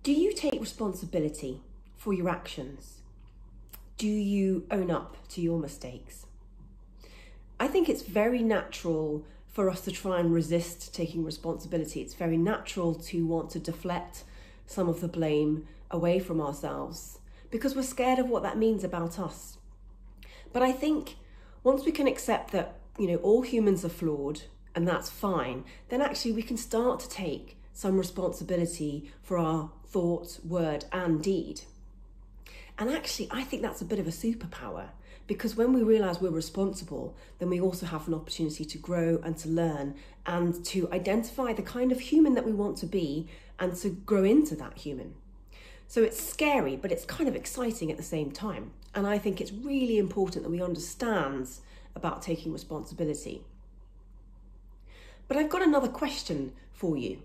Do you take responsibility for your actions? Do you own up to your mistakes? I think it's very natural for us to try and resist taking responsibility. It's very natural to want to deflect some of the blame away from ourselves because we're scared of what that means about us. But I think once we can accept that, all humans are flawed and that's fine, then actually we can start to take some responsibility for our thought, word and deed. And actually, I think that's a bit of a superpower, because when we realise we're responsible, then we also have an opportunity to grow and to learn and to identify the kind of human that we want to be and to grow into that human. So it's scary, but it's kind of exciting at the same time. And I think it's really important that we understand about taking responsibility. But I've got another question for you.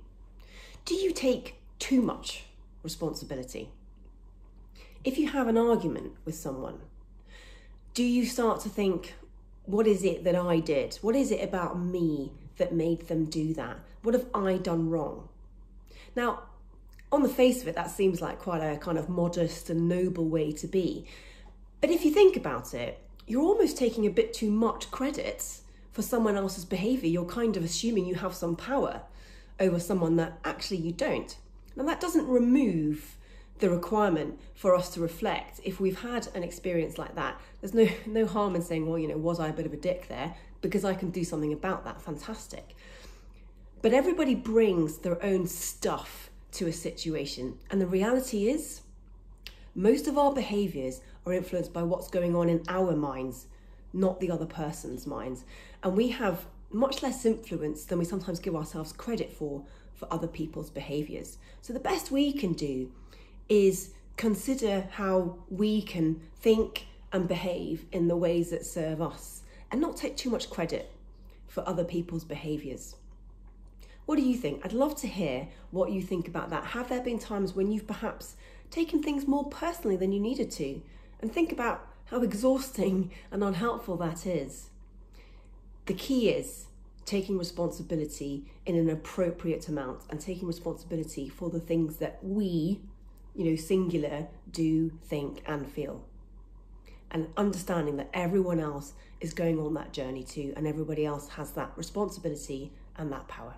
Do you take too much responsibility? If you have an argument with someone, do you start to think, what is it that I did? What is it about me that made them do that? What have I done wrong? Now, on the face of it, that seems like quite a kind of modest and noble way to be. But if you think about it, you're almost taking a bit too much credit for someone else's behaviour. You're kind of assuming you have some power over someone that actually you don't. Now, that doesn't remove the requirement for us to reflect if we've had an experience like that. There's no harm in saying, well, was I a bit of a dick there? Because I can do something about that. Fantastic. But everybody brings their own stuff to a situation. And the reality is, most of our behaviours are influenced by what's going on in our minds, not the other person's minds. And we have much less influence than we sometimes give ourselves credit for other people's behaviours. So the best we can do is consider how we can think and behave in the ways that serve us and not take too much credit for other people's behaviours. What do you think? I'd love to hear what you think about that. Have there been times when you've perhaps taken things more personally than you needed to? And think about how exhausting and unhelpful that is. The key is taking responsibility in an appropriate amount and taking responsibility for the things that we, singular, do, think and feel. And understanding that everyone else is going on that journey too, and everybody else has that responsibility and that power.